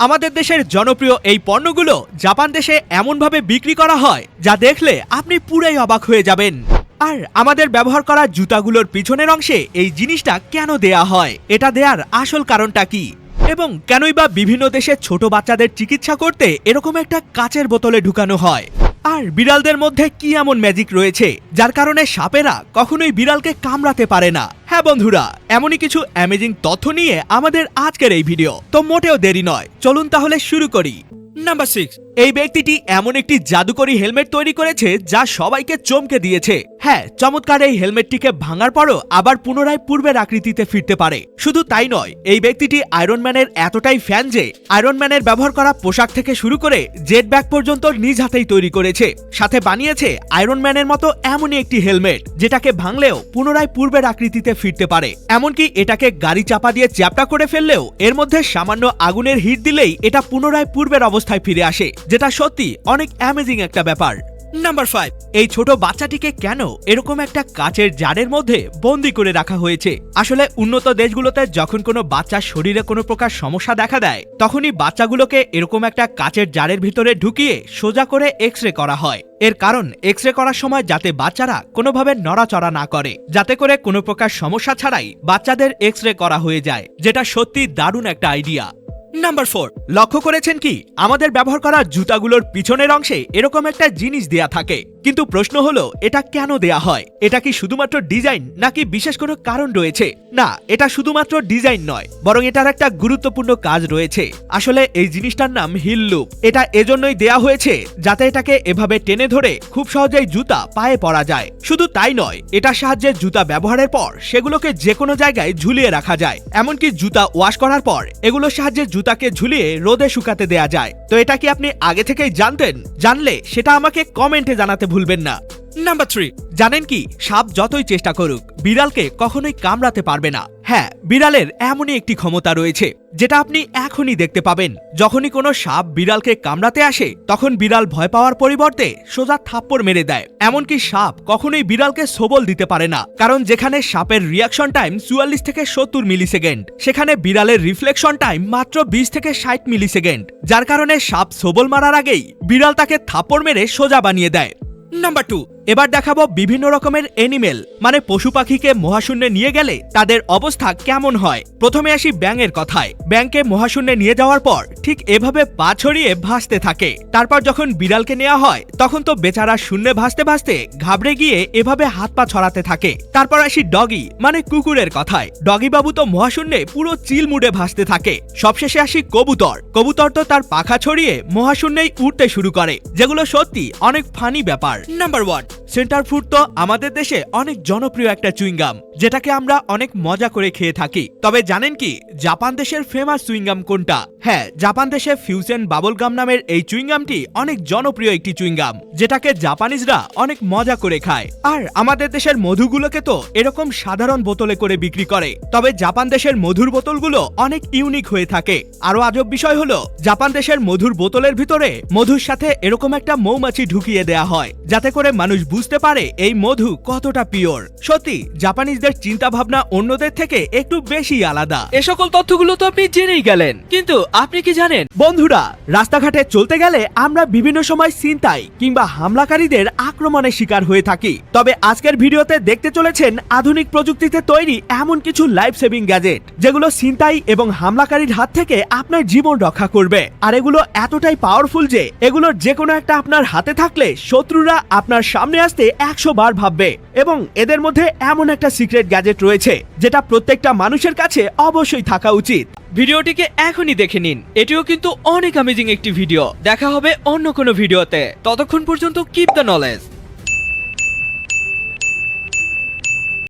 আমাদের দেশের জনপ্রিয় এই পণ্যগুলো জাপান দেশে এমনভাবে বিক্রি করা হয় যা দেখলে আপনি পুরাই অবাক হয়ে যাবেন। আর আমাদের ব্যবহার করা জুতাগুলোর পিছনের অংশে এই জিনিসটা কেন দেয়া হয়, এটা দেয়ার আসল কারণটা কি, এবং কেনই বা বিভিন্ন দেশে ছোট বাচ্চাদের চিকিৎসা করতে এরকম একটা কাচের বোতলে ঢুকানো হয়। আর বিড়ালদের মধ্যে কি এমন ম্যাজিক রয়েছে যার কারণে সাপেরা কখনোই বিড়ালকে কামড়াতে পারে না। হ্যাঁ বন্ধুরা, এমনই কিছু অ্যামেজিং তথ্য নিয়ে আমাদের আজকের এই ভিডিও। তো মোটেও দেরি নয়, চলুন তাহলে শুরু করি। নাম্বার 6, এই ব্যক্তিটি এমন একটি জাদুকরী হেলমেট তৈরি করেছে যা সবাইকে চমকে দিয়েছে। হ্যাঁ, চমৎকার এই হেলমেটটিকে ভাঙার পরও আবার পুনরায় পূর্বের আকৃতিতে ফিরতে পারে। শুধু তাই নয়, এই ব্যক্তিটি আয়রন ম্যানের এতটাই ফ্যান যে আয়রন ম্যানের ব্যবহার করা পোশাক থেকে শুরু করে জেট ব্যাগ পর্যন্ত নিজ হাতেই তৈরি করেছে, সাথে বানিয়েছে আয়রন ম্যানের মতো এমনই একটি হেলমেট যেটাকে ভাঙলেও পুনরায় পূর্বের আকৃতিতে ফিরতে পারে। এমনকি এটাকে গাড়ি চাপা দিয়ে চ্যাপ্টা করে ফেললেও এর মধ্যে সামান্য আগুনের হিট দিলেই এটা পুনরায় পূর্বের অবস্থায় ফিরে আসে, যেটা সত্যি অনেক অ্যামেজিং একটা ব্যাপার। নাম্বার 5, এই ছোট বাচ্চাটিকে কেন এরকম একটা কাচের জারের মধ্যে বন্দি করে রাখা হয়েছে? আসলে উন্নত দেশগুলোতে যখন কোনো বাচ্চার শরীরে কোনো প্রকার সমস্যা দেখা দেয় তখনই বাচ্চাগুলোকে এরকম একটা কাচের জারের ভিতরে ঢুকিয়ে সোজা করে এক্স-রে করা হয়। এর কারণ এক্স-রে করার সময় যাতে বাচ্চারা কোনোভাবে নড়াচড়া না করে, যাতে করে কোনো প্রকার সমস্যা ছাড়াই বাচ্চাদের এক্স-রে করা হয়ে যায়, যেটা সত্যি দারুণ একটা আইডিয়া। নাম্বার 4, লক্ষ্য করেছেন কি আমাদের ব্যবহার করা জুতাগুলোর পিছনের অংশে এরকম একটা জিনিস দেয়া থাকে, কিন্তু প্রশ্ন হলো এটা কেন দেয়া হয়? এটা কি শুধুমাত্র ডিজাইন নাকি বিশেষ কোনো কারণ রয়েছে? না, এটা শুধুমাত্র ডিজাইন নয়, বরং এটার একটা গুরুত্বপূর্ণ কাজ রয়েছে। আসলে এই জিনিসটার নাম হিল লুপ। এটা এজন্যই দেয়া হয়েছে যাতে এটাকে এভাবে টেনে ধরে খুব সহজেই জুতা পায়ে পরা যায়। শুধু তাই নয়, এটার সাহায্যে জুতা ব্যবহারের পর সেগুলোকে যে কোনো জায়গায় ঝুলিয়ে রাখা যায়। এমনকি জুতা ওয়াশ করার পর এগুলোর সাহায্যে জুতাকে ঝুলিয়ে রোদে শুকাতে দেয়া যায়। তো এটা কি আপনি আগে থেকেই জানতেন? জানলে সেটা আমাকে কমেন্টে জানাতে ভুলবেন না। নাম্বার 3, জানেন কি সাপ যতই চেষ্টা করুক বিড়ালকে কখনোই কামড়াতে পারবে না। হ্যাঁ, বিড়ালের এমনই একটি ক্ষমতা রয়েছে যেটা আপনি এখনই দেখতে পাবেন। যখনই কোনো সাপ বিড়ালকে কামড়াতে আসে তখন বিড়াল ভয় পাওয়ার পরিবর্তে সোজা থাপ্পড় মেরে দেয়। এমনকি সাপ কখনোই বিড়ালকে সবল দিতে পারে না, কারণ যেখানে সাপের রিয়াকশন টাইম 44 থেকে 70 মিলিসেকেন্ড, সেখানে বিড়ালের রিফ্লেকশন টাইম মাত্র 20 থেকে 60 মিলিসেকেন্ড, যার কারণে সাপ সবল মারার আগেই বিড়াল তাকে থাপ্পড় মেরে সোজা বানিয়ে দেয়। নাম্বার 2, এবার দেখাবো বিভিন্ন রকমের এনিমেল মানে পশু পাখিকে মহাশূন্যে নিয়ে গেলে তাদের অবস্থা কেমন হয়। প্রথমে আসি ব্যাঙের কথায়। ব্যাঙকে মহাশূন্যে নিয়ে যাওয়ার পর ঠিক এভাবে পা ছড়িয়ে ভাসতে থাকে। তারপর যখন বিড়ালকে নেওয়া হয় তখন তো বেচারা শূন্যে ভাসতে ভাসতে ঘাবড়ে গিয়ে এভাবে হাত পা ছড়াতে থাকে। তারপর আসি ডগি মানে কুকুরের কথায়। ডগি বাবু তো মহাশূন্যে পুরো চিল মুডে ভাসতে থাকে। সবশেষে আসি কবুতর। কবুতর তো তার পাখা ছড়িয়ে মহাশূন্যেই উড়তে শুরু করে, যেগুলো সত্যি অনেক ফানি ব্যাপার। নাম্বার 1, সেন্টার ফ্রুট তো আমাদের দেশে অনেক জনপ্রিয় একটা চুইংগাম, যেটাকে আমরা অনেক মজা করে খেয়ে থাকি। তবে জানেন কি জাপান দেশের ফেমাস চুইংগাম কোনটা? হ্যাঁ, জাপান দেশে ফিউশন বাবল গাম নামের এই চুইংগামটি অনেক জনপ্রিয় একটি চুইংগাম, যেটাকে জাপানিজরা অনেক মজা করে খায়। আর আমাদের দেশের মধুগুলোকে তো এরকম সাধারণ বোতলে করে বিক্রি করে, তবে জাপান দেশের মধুর বোতলগুলো অনেক ইউনিক হয়ে থাকে। আরো আজব বিষয় হলো জাপান দেশের মধুর বোতলের ভিতরে মধুর সাথে এরকম একটা মৌমাছি ঢুকিয়ে দেয়া হয় যাতে করে মানুষ বুঝতে পারে এই মধু কতটা পিওর। সত্যি জাপানিজদের চিন্তা ভাবনা অন্যদের থেকে একটু বেশি আলাদা। এ সকল তথ্যগুলো তো আপনি জেনেই গেলেন, কিন্তু আপনি কি জানেন বন্ধুরা, রাস্তাঘাটে চলতে গেলে আমরা বিভিন্ন সময় ছিনতাই কিংবা হামলাকারীদের আক্রমণের শিকার হয়ে থাকি। তবে আজকের ভিডিওতে দেখতে চলেছেন আধুনিক প্রযুক্তিতে তৈরি এমন কিছু লাইফ সেভিং গ্যাজেট যেগুলো ছিনতাই এবং হামলাকারীর হাত থেকে আপনার জীবন রক্ষা করবে। আর এগুলো এতটাই পাওয়ারফুল যে এগুলোর যে কোনো একটা আপনার হাতে থাকলে শত্রুরা আপনার সামনে আসতে 100 বার ভাববে। এবং এদের মধ্যে এমন একটা সিক্রেট গ্যাজেট রয়েছে যেটা প্রত্যেকটা মানুষের কাছে অবশ্যই থাকা উচিত। ভিডিওটিকে এখনই দেখে নিন। এটিও কিন্তু অনেক অ্যামেজিং একটি ভিডিও। দেখা হবে অন্য কোনো ভিডিওতে। ততক্ষণ পর্যন্ত কিপ দ্য নলেজ।